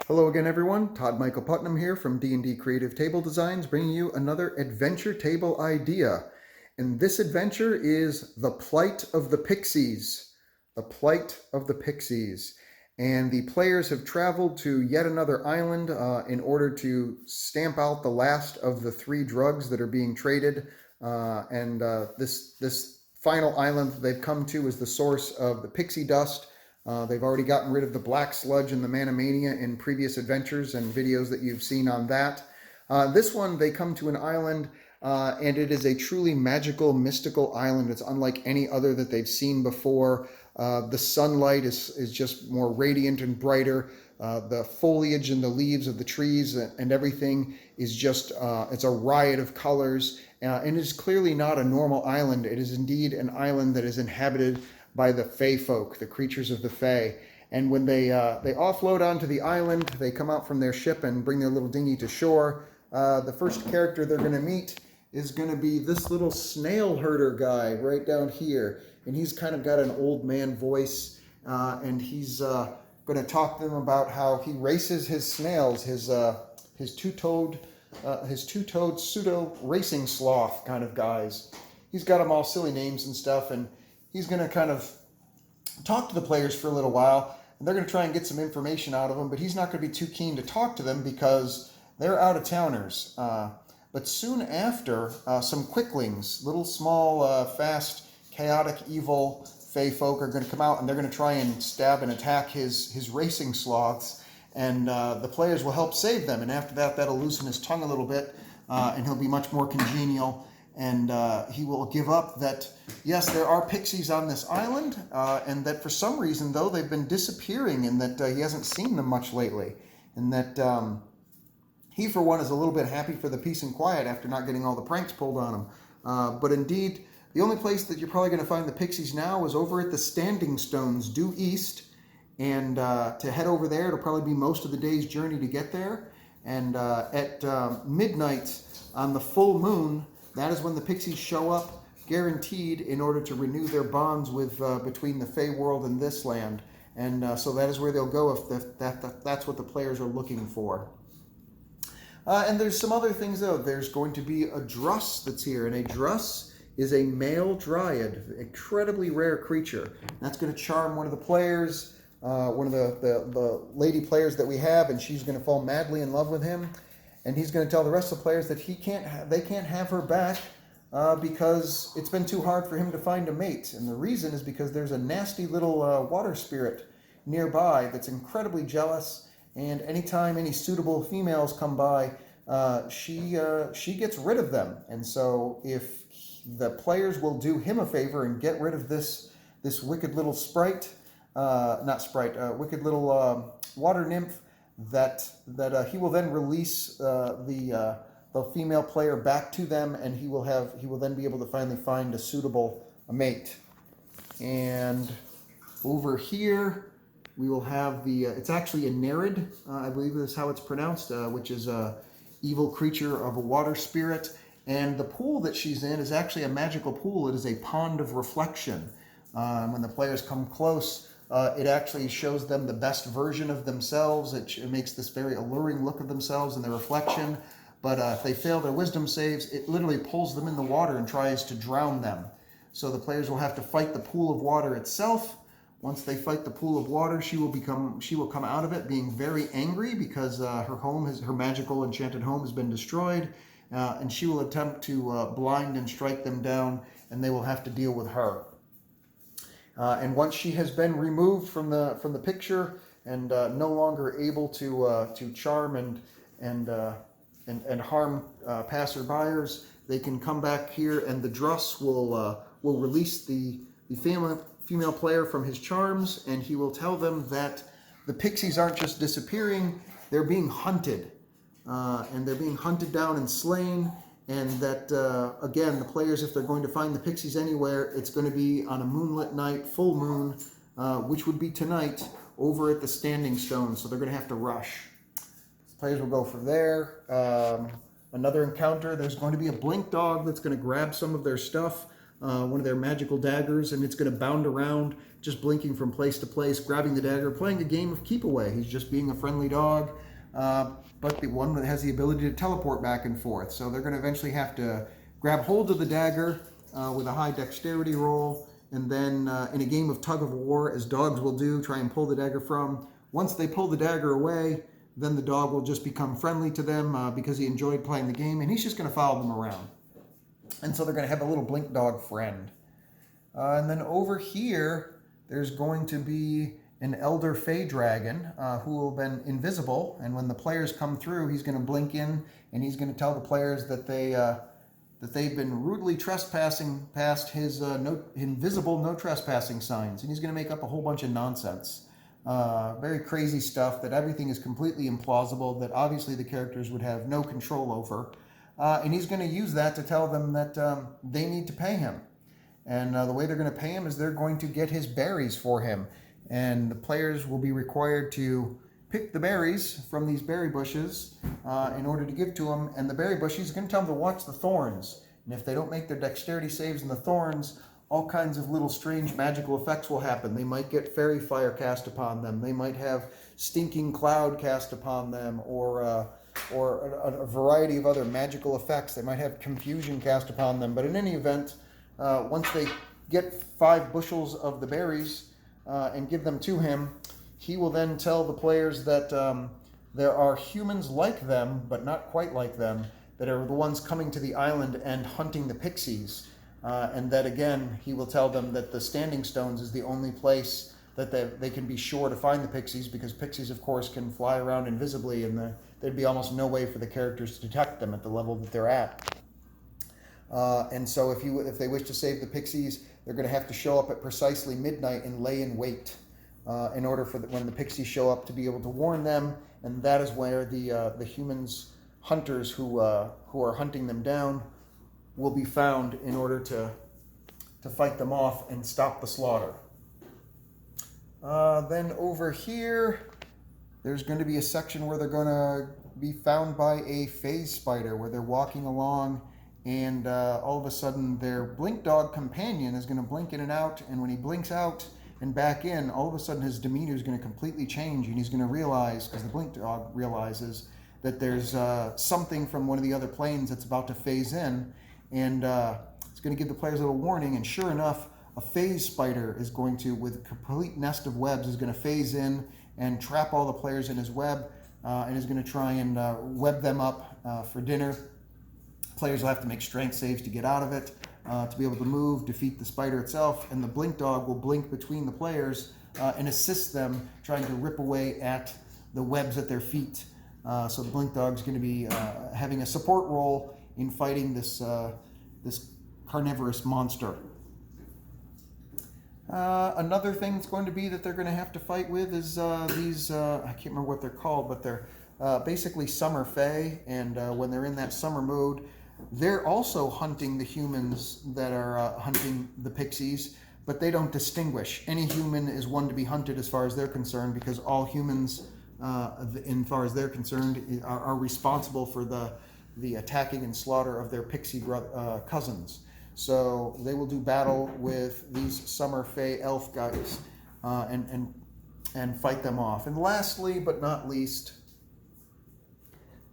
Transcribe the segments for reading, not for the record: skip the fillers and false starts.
Hello again, everyone. Todd Michael Putnam here from D&D Creative Table Designs, bringing you another adventure table idea. And this adventure is The Plight of the Pixies. The Plight of the Pixies. And the players have traveled to yet another island in order to stamp out the last of the 3 drugs that are being traded. This final island that they've come to is the source of the pixie dust. They've already gotten rid of the black sludge and the manamania in previous adventures and videos that you've seen on that. This one, they come to an island, and it is a truly magical, mystical island. It's unlike any other that they've seen before. The sunlight is just more radiant and brighter. The foliage and the leaves of the trees and everything is just, it's a riot of colors. And it is clearly not a normal island. It is indeed an island that is inhabited by the Fey folk, the creatures of the Fey. And when they offload onto the island, they come out from their ship and bring their little dinghy to shore. The first character they're going to meet is going to be this little snail herder guy right down here. And he's kind of got an old man voice, and he's going to talk to them about how he races his snails, his two-toed pseudo racing sloth kind of guys. He's got them all silly names and stuff, and he's going to kind of talk to the players for a little while, and they're going to try and get some information out of him, but he's not going to be too keen to talk to them because they're out-of-towners. But soon after, some quicklings, little small, fast, chaotic, evil Fey folk are going to come out, and they're going to try and stab and attack his racing sloths, and the players will help save them, and after that, that'll loosen his tongue a little bit, and he'll be much more congenial. And he will give up that, yes, there are pixies on this island, and that for some reason, though, they've been disappearing, and that he hasn't seen them much lately. And that he, for one, is a little bit happy for the peace and quiet after not getting all the pranks pulled on him. But indeed, the only place that you're probably going to find the pixies now is over at the Standing Stones, due east. And to head over there, it'll probably be most of the day's journey to get there. And at midnight on the full moon, that is when the Pixies show up, guaranteed, in order to renew their bonds with between the Fey world and this land. And so that is where they'll go if that's what the players are looking for. And there's some other things, though. There's going to be a druss that's here, and a druss is a male dryad, incredibly rare creature. That's going to charm one of the players, one of the lady players that we have, and she's going to fall madly in love with him. And he's going to tell the rest of the players that they can't have her back because it's been too hard for him to find a mate. And the reason is because there's a nasty little water spirit nearby that's incredibly jealous. And anytime any suitable females come by, she gets rid of them. And so if the players will do him a favor and get rid of this wicked little wicked little water nymph, that he will then release the female player back to them, and he will then be able to finally find a suitable mate. And over here we will have it's actually a nereid, I believe is how it's pronounced, which is a evil creature of a water spirit. And the pool that she's in is actually a magical pool. It is a pond of reflection. When the players come close, it actually shows them the best version of themselves. It makes this very alluring look of themselves in the reflection. But if they fail their wisdom saves, it literally pulls them in the water and tries to drown them. So the players will have to fight the pool of water itself. Once they fight the pool of water, she will come out of it being very angry because her magical enchanted home has been destroyed, and she will attempt to blind and strike them down, and they will have to deal with her. And once she has been removed from the picture and no longer able to charm and harm passerbyers, they can come back here, and the druss will release the female player from his charms, and he will tell them that the pixies aren't just disappearing; they're being hunted, and they're being hunted down and slain. And that, again, the players, if they're going to find the pixies anywhere, it's going to be on a moonlit night, full moon, which would be tonight, over at the Standing Stone. So they're going to have to rush. Players will go from there. Another encounter, there's going to be a blink dog that's going to grab some of their stuff. one of their magical daggers, and it's going to bound around, just blinking from place to place, grabbing the dagger, playing a game of keep away. He's just being a friendly dog, but the one that has the ability to teleport back and forth. So they're going to eventually have to grab hold of the dagger with a high dexterity roll, and then in a game of tug of war, as dogs will do, try and pull the dagger from. Once they pull the dagger away, then the dog will just become friendly to them because he enjoyed playing the game, and he's just going to follow them around. And so they're going to have a little blink dog friend. And then over here, there's going to be an elder Fey dragon who will have been invisible, and when the players come through, he's going to blink in, and he's going to tell the players that they've been rudely trespassing past his invisible no trespassing signs, and he's going to make up a whole bunch of nonsense. Very crazy stuff that everything is completely implausible, that obviously the characters would have no control over. And he's going to use that to tell them that they need to pay him. And the way they're going to pay him is they're going to get his berries for him. And the players will be required to pick the berries from these berry bushes in order to give to him. And the berry bush, he's going to tell them to watch the thorns. And if they don't make their dexterity saves in the thorns, all kinds of little strange magical effects will happen. They might get fairy fire cast upon them. They might have stinking cloud cast upon them, or a variety of other magical effects. They might have confusion cast upon them. But in any event, once they get 5 bushels of the berries and give them to him, he will then tell the players that there are humans like them, but not quite like them, that are the ones coming to the island and hunting the Pixies. And that again, he will tell them that the Standing Stones is the only place that they can be sure to find the Pixies, because Pixies, of course, can fly around invisibly, and there'd be almost no way for the characters to detect them at the level that they're at. And so if they wish to save the Pixies, they're going to have to show up at precisely midnight and lay in wait in order for when the Pixies show up to be able to warn them. And that is where the humans, hunters who are hunting them down, will be found in order to fight them off and stop the slaughter. Then over here, there's going to be a section where they're going to be found by a phase spider, where they're walking along, and all of a sudden their blink dog companion is going to blink in and out, and when he blinks out and back in, all of a sudden his demeanor is going to completely change, and he's going to realize, because the blink dog realizes, that there's something from one of the other planes that's about to phase in, and it's going to give the players a little warning. And sure enough, a phase spider is going to, with a complete nest of webs, is going to phase in and trap all the players in his web, and is going to try and web them up for dinner. Players will have to make strength saves to get out of it, to be able to move, defeat the spider itself, and the blink dog will blink between the players and assist them trying to rip away at the webs at their feet. So the blink dog is going to be having a support role in fighting this carnivorous monster. Another thing that's going to be that they're going to have to fight with is these, I can't remember what they're called, but they're basically summer Fey, and when they're in that summer mode, they're also hunting the humans that are hunting the Pixies, but they don't distinguish. Any human is one to be hunted as far as they're concerned, because all humans, in far as they're concerned, are responsible for the attacking and slaughter of their Pixie cousins. So they will do battle with these summer Fey elf guys and fight them off. And lastly, but not least,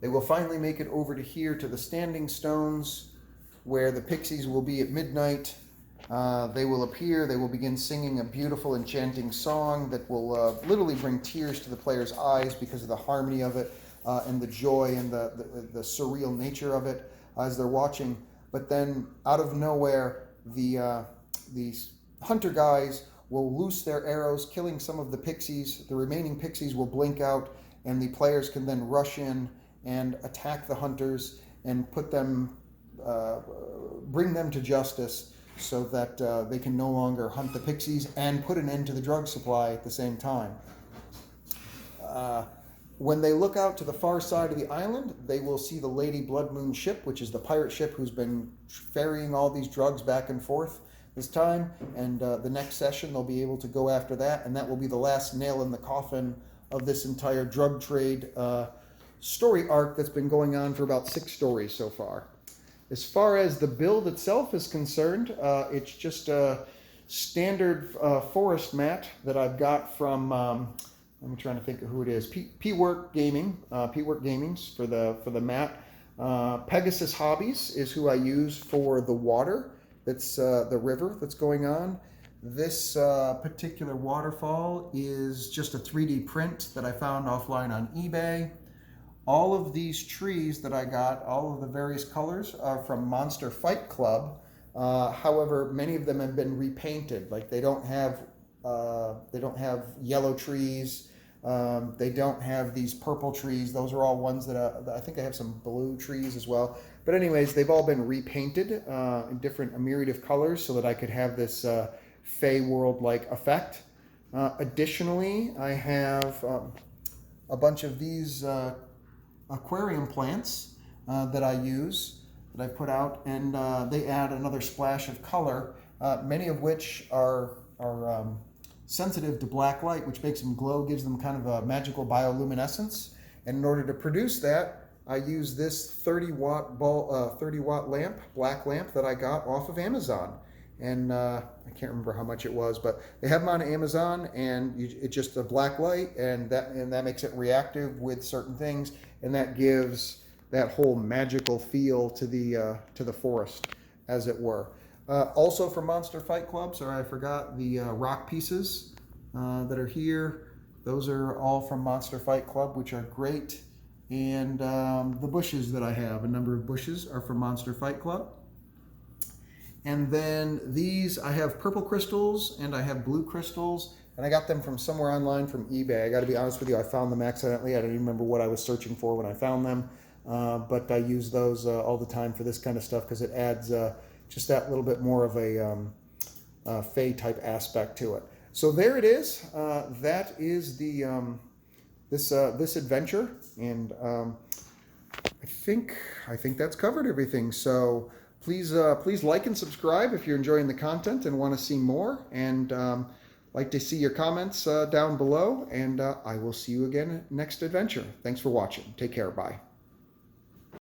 they will finally make it over to here to the Standing Stones, where the Pixies will be at midnight. They will appear. They will begin singing a beautiful, enchanting song that will literally bring tears to the players' eyes because of the harmony of it and the joy and the surreal nature of it as they're watching. But then, out of nowhere, these hunter guys will loose their arrows, killing some of the Pixies. The remaining Pixies will blink out, and the players can then rush in and attack the hunters and put them, bring them to justice, so that they can no longer hunt the Pixies and put an end to the drug supply at the same time. When they look out to the far side of the island, they will see the Lady Blood Moon ship, which is the pirate ship who's been ferrying all these drugs back and forth this time. And the next session, they'll be able to go after that, and that will be the last nail in the coffin of this entire drug trade story arc that's been going on for about 6 stories so far. As far as the build itself is concerned, it's just a standard forest mat that I've got from, I'm trying to think of who it is, PWorks Gamings for the mat. Pegasus Hobbies is who I use for the water, that's the river that's going on. This particular waterfall is just a 3D print that I found offline on eBay. All of these trees that I got, all of the various colors, are from Monster Fight Club. However, many of them have been repainted. Like they don't have yellow trees. They don't have these purple trees. Those are all ones that I think I have some blue trees as well. But anyways, they've all been repainted in a myriad of colors so that I could have this Fey Wild-like effect. Additionally, I have a bunch of these aquarium plants that I use, that I put out, and they add another splash of color, many of which are sensitive to black light, which makes them glow, gives them kind of a magical bioluminescence. And in order to produce that, I use this 30 watt lamp, black lamp, that I got off of Amazon. And I can't remember how much it was, but they have them on Amazon, and it's just a black light, and that makes it reactive with certain things, and that gives that whole magical feel to the forest, as it were. Also from Monster Fight Club, sorry I forgot, the rock pieces that are here. Those are all from Monster Fight Club, which are great. And the bushes that I have, a number of bushes, are from Monster Fight Club. And then these, I have purple crystals and I have blue crystals, and I got them from somewhere online from eBay. I got to be honest with you, I found them accidentally. I don't even remember what I was searching for when I found them, but I use those all the time for this kind of stuff because it adds just that little bit more of a Fey type aspect to it. So there it is. That is the this adventure, and I think that's covered everything. So please like and subscribe if you're enjoying the content and want to see more, and like to see your comments down below, and I will see you again next adventure. Thanks for watching. Take care. Bye.